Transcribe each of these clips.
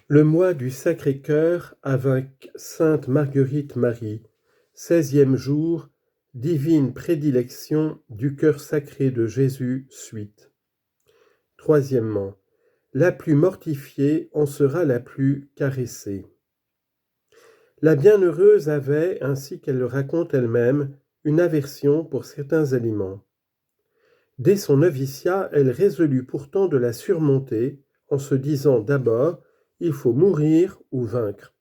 Le mois du Sacré-Cœur avec Sainte Marguerite Marie, 16e jour, divine prédilection du cœur sacré de Jésus, suite. Troisièmement, la plus mortifiée en sera la plus caressée. La bienheureuse avait, ainsi qu'elle le raconte elle-même, une aversion pour certains aliments. Dès son noviciat, elle résolut pourtant de la surmonter en se disant d'abord « il faut mourir ou vaincre ».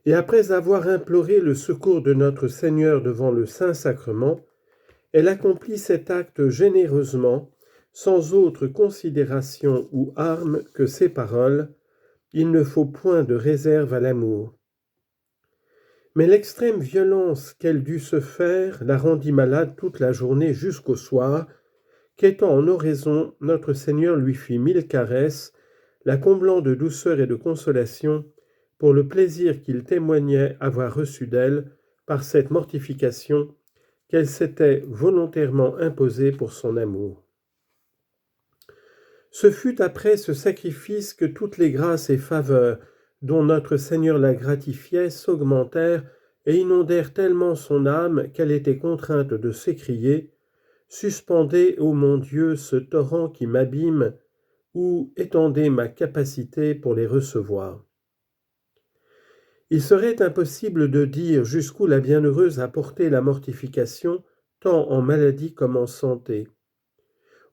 Et après avoir imploré le secours de notre Seigneur devant le Saint-Sacrement, elle accomplit cet acte généreusement, sans autre considération ou arme que ces paroles « il ne faut point de réserve à l'amour ». Mais l'extrême violence qu'elle dut se faire la rendit malade toute la journée jusqu'au soir, qu'étant en oraison, notre Seigneur lui fit 1000 caresses, la comblant de douceur et de consolation, pour le plaisir qu'il témoignait avoir reçu d'elle par cette mortification qu'elle s'était volontairement imposée pour son amour. Ce fut après ce sacrifice que toutes les grâces et faveurs dont notre Seigneur la gratifiait s'augmentèrent et inondèrent tellement son âme qu'elle était contrainte de s'écrier « Suspendez, ô mon Dieu, ce torrent qui m'abîme, ou étendez ma capacité pour les recevoir. » Il serait impossible de dire jusqu'où la bienheureuse a porté la mortification, tant en maladie comme en santé.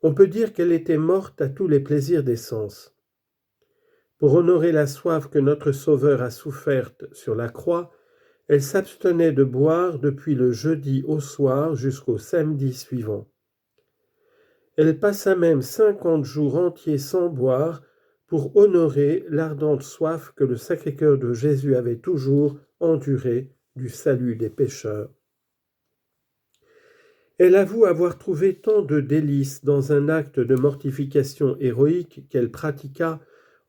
On peut dire qu'elle était morte à tous les plaisirs des sens. Pour honorer la soif que notre Sauveur a soufferte sur la croix, elle s'abstenait de boire depuis le jeudi au soir jusqu'au samedi suivant. Elle passa même 50 jours entiers sans boire pour honorer l'ardente soif que le Sacré-Cœur de Jésus avait toujours endurée du salut des pécheurs. Elle avoue avoir trouvé tant de délices dans un acte de mortification héroïque qu'elle pratiqua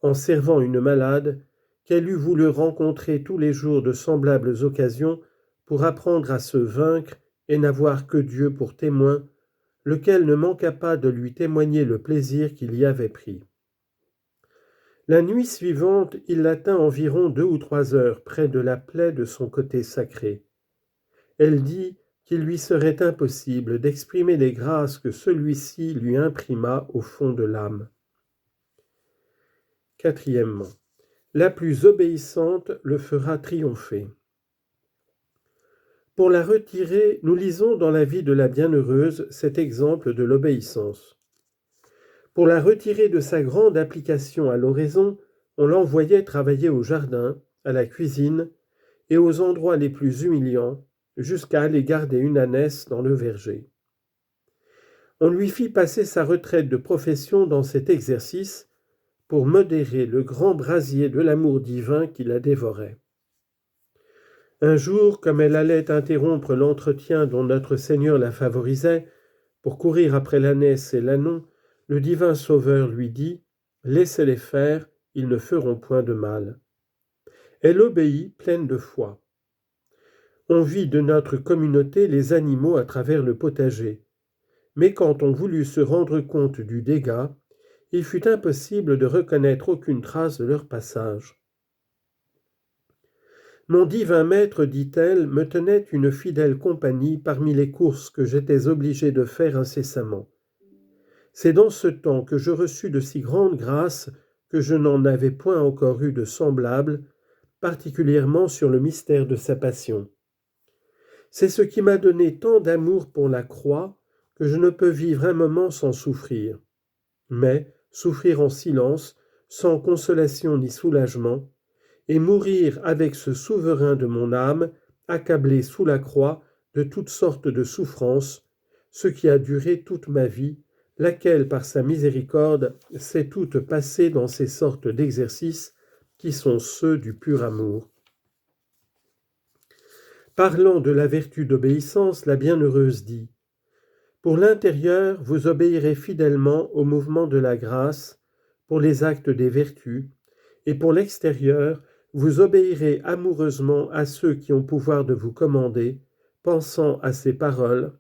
en servant une malade, qu'elle eût voulu rencontrer tous les jours de semblables occasions pour apprendre à se vaincre et n'avoir que Dieu pour témoin, lequel ne manqua pas de lui témoigner le plaisir qu'il y avait pris. La nuit suivante, il la tint environ 2 ou 3 heures près de la plaie de son côté sacré. Elle dit qu'il lui serait impossible d'exprimer les grâces que celui-ci lui imprima au fond de l'âme. Quatrièmement, la plus obéissante le fera triompher. Pour la retirer, nous lisons dans la vie de la bienheureuse cet exemple de l'obéissance. Pour la retirer de sa grande application à l'oraison, on l'envoyait travailler au jardin, à la cuisine et aux endroits les plus humiliants, jusqu'à aller garder une ânesse dans le verger. On lui fit passer sa retraite de profession dans cet exercice pour modérer le grand brasier de l'amour divin qui la dévorait. Un jour, comme elle allait interrompre l'entretien dont notre Seigneur la favorisait, pour courir après l'ânesse et l'ânon, le divin Sauveur lui dit « Laissez-les faire, ils ne feront point de mal. » Elle obéit, pleine de foi. On vit de notre communauté les animaux à travers le potager, mais quand on voulut se rendre compte du dégât, il fut impossible de reconnaître aucune trace de leur passage. Mon divin maître, dit-elle, me tenait une fidèle compagnie parmi les courses que j'étais obligée de faire incessamment. C'est dans ce temps que je reçus de si grandes grâces que je n'en avais point encore eu de semblables, particulièrement sur le mystère de sa passion. C'est ce qui m'a donné tant d'amour pour la croix que je ne peux vivre un moment sans souffrir. Mais souffrir en silence, sans consolation ni soulagement, et mourir avec ce souverain de mon âme, accablé sous la croix de toutes sortes de souffrances, ce qui a duré toute ma vie, laquelle, par sa miséricorde, s'est toute passée dans ces sortes d'exercices qui sont ceux du pur amour. Parlant de la vertu d'obéissance, la bienheureuse dit « Pour l'intérieur, vous obéirez fidèlement au mouvement de la grâce, pour les actes des vertus, et pour l'extérieur, vous obéirez amoureusement à ceux qui ont pouvoir de vous commander, pensant à ces paroles.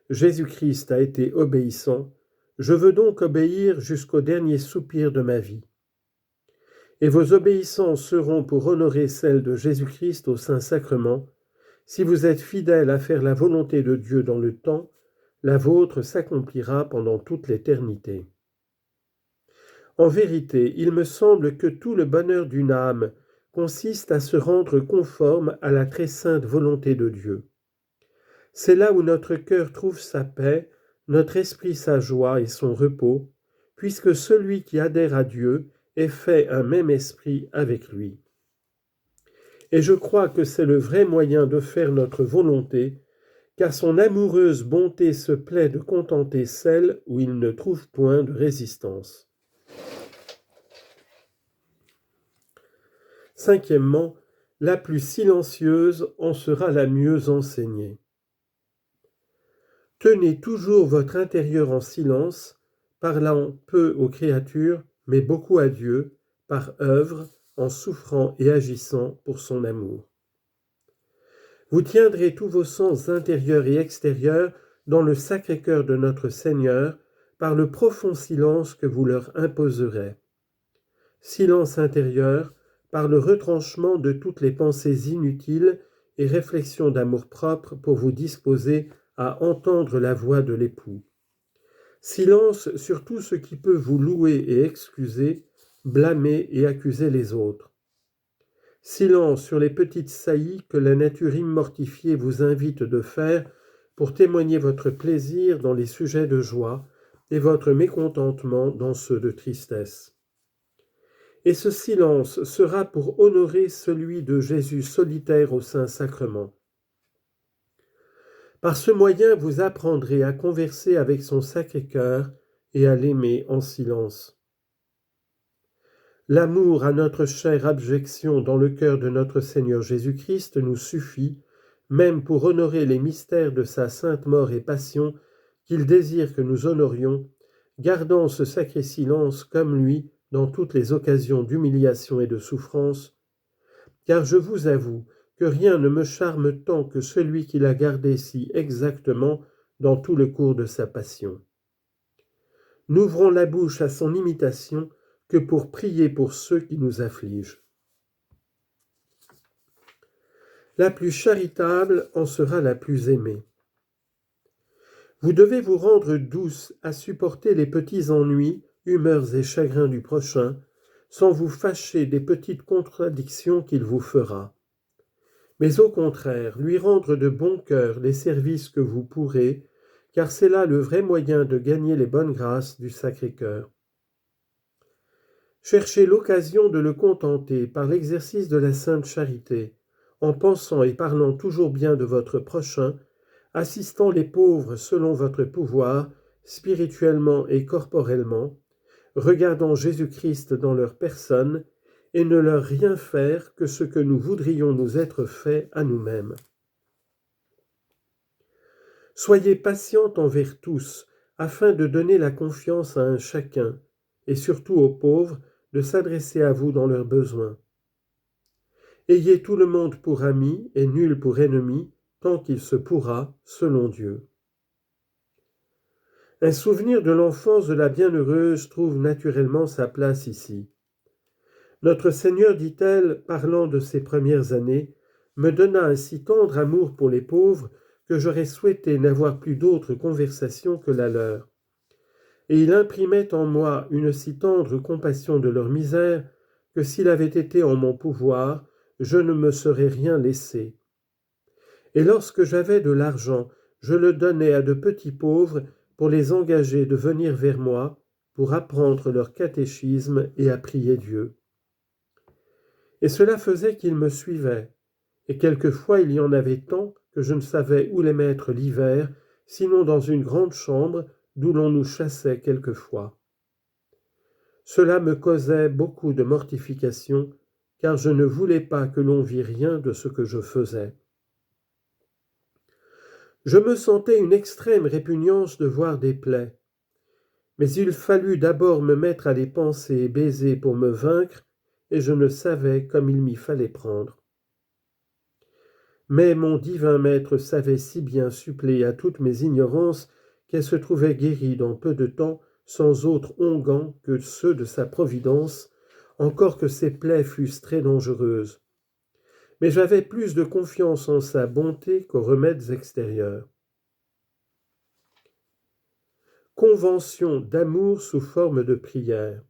Jésus-Christ a été obéissant, je veux donc obéir jusqu'au dernier soupir de ma vie. et vos obéissances seront pour honorer celles de Jésus-Christ au Saint-Sacrement. Si vous êtes fidèles à faire la volonté de Dieu dans le temps, la vôtre s'accomplira pendant toute l'éternité. En vérité, il me semble que tout le bonheur d'une âme consiste à se rendre conforme à la très sainte volonté de Dieu. C'est là où notre cœur trouve sa paix, notre esprit sa joie et son repos, puisque celui qui adhère à Dieu est fait un même esprit avec lui. Et je crois que c'est le vrai moyen de faire notre volonté, car son amoureuse bonté se plaît de contenter celle où il ne trouve point de résistance. Cinquièmement, la plus silencieuse en sera la mieux enseignée. Tenez toujours votre intérieur en silence, parlant peu aux créatures, mais beaucoup à Dieu, par œuvre, en souffrant et agissant pour son amour. Vous tiendrez tous vos sens intérieurs et extérieurs dans le Sacré-Cœur de notre Seigneur, par le profond silence que vous leur imposerez. Silence intérieur, par le retranchement de toutes les pensées inutiles et réflexions d'amour-propre pour vous disposer à entendre la voix de l'époux. Silence sur tout ce qui peut vous louer et excuser, blâmer et accuser les autres. Silence sur les petites saillies que la nature immortifiée vous invite de faire pour témoigner votre plaisir dans les sujets de joie et votre mécontentement dans ceux de tristesse. Et ce silence sera pour honorer celui de Jésus solitaire au Saint-Sacrement. Par ce moyen, vous apprendrez à converser avec son Sacré-Cœur et à l'aimer en silence. L'amour à notre chère abjection dans le cœur de notre Seigneur Jésus-Christ nous suffit, même pour honorer les mystères de sa sainte mort et passion qu'il désire que nous honorions, gardant ce sacré silence comme lui dans toutes les occasions d'humiliation et de souffrance, car je vous avoue que rien ne me charme tant que celui qui l'a gardé si exactement dans tout le cours de sa passion. N'ouvrons la bouche à son imitation que pour prier pour ceux qui nous affligent. La plus charitable en sera la plus aimée. Vous devez vous rendre douce à supporter les petits ennuis, humeurs et chagrins du prochain, sans vous fâcher des petites contradictions qu'il vous fera. Mais au contraire, lui rendre de bon cœur les services que vous pourrez, car c'est là le vrai moyen de gagner les bonnes grâces du Sacré-Cœur. Cherchez l'occasion de le contenter par l'exercice de la sainte charité, en pensant et parlant toujours bien de votre prochain, assistant les pauvres selon votre pouvoir, spirituellement et corporellement, regardant Jésus-Christ dans leur personne, et ne leur rien faire que ce que nous voudrions nous être fait à nous-mêmes. Soyez patiente envers tous, afin de donner la confiance à un chacun, et surtout aux pauvres, de s'adresser à vous dans leurs besoins. Ayez tout le monde pour ami et nul pour ennemi, tant qu'il se pourra, selon Dieu. Un souvenir de l'enfance de la bienheureuse trouve naturellement sa place ici. Notre Seigneur, dit-elle, parlant de ses premières années, me donna un si tendre amour pour les pauvres que j'aurais souhaité n'avoir plus d'autre conversation que la leur. Et il imprimait en moi une si tendre compassion de leur misère que s'il avait été en mon pouvoir, je ne me serais rien laissé. Et lorsque j'avais de l'argent, je le donnais à de petits pauvres pour les engager de venir vers moi, pour apprendre leur catéchisme et à prier Dieu. Et cela faisait qu'ils me suivaient, et quelquefois il y en avait tant que je ne savais où les mettre l'hiver, sinon dans une grande chambre d'où l'on nous chassait quelquefois. Cela me causait beaucoup de mortification, car je ne voulais pas que l'on vît rien de ce que je faisais. Je me sentais une extrême répugnance de voir des plaies, mais il fallut d'abord me mettre à les panser et baiser pour me vaincre, et je ne savais comme il m'y fallait prendre. Mais mon divin maître savait si bien suppléer à toutes mes ignorances qu'elle se trouvait guérie dans peu de temps, sans autre onguent que ceux de sa providence, encore que ses plaies fussent très dangereuses. Mais j'avais plus de confiance en sa bonté qu'aux remèdes extérieurs. Convention d'amour sous forme de prière.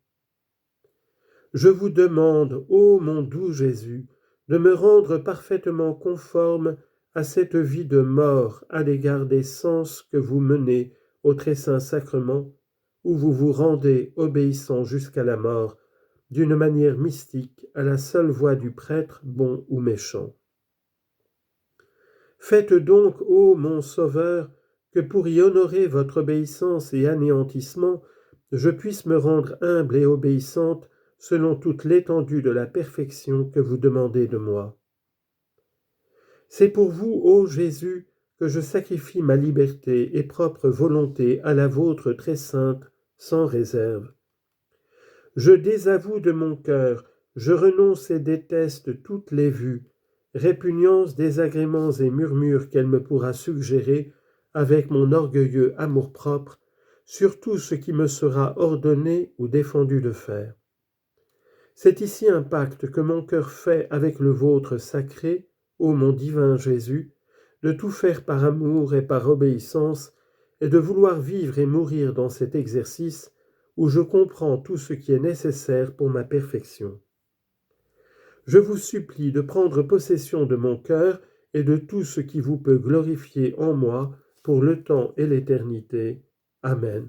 Je vous demande, ô mon doux Jésus, de me rendre parfaitement conforme à cette vie de mort à l'égard des sens que vous menez au très saint sacrement, où vous vous rendez obéissant jusqu'à la mort, d'une manière mystique à la seule voix du prêtre, bon ou méchant. Faites donc, ô mon Sauveur, que pour y honorer votre obéissance et anéantissement, je puisse me rendre humble et obéissante selon toute l'étendue de la perfection que vous demandez de moi. C'est pour vous, ô Jésus, que je sacrifie ma liberté et propre volonté à la vôtre très sainte, sans réserve. Je désavoue de mon cœur, je renonce et déteste toutes les vues, répugnances, désagréments et murmures qu'elle me pourra suggérer avec mon orgueilleux amour-propre, sur tout ce qui me sera ordonné ou défendu de faire. C'est ici un pacte que mon cœur fait avec le vôtre sacré, ô mon divin Jésus, de tout faire par amour et par obéissance, et de vouloir vivre et mourir dans cet exercice où je comprends tout ce qui est nécessaire pour ma perfection. Je vous supplie de prendre possession de mon cœur et de tout ce qui vous peut glorifier en moi pour le temps et l'éternité. Amen.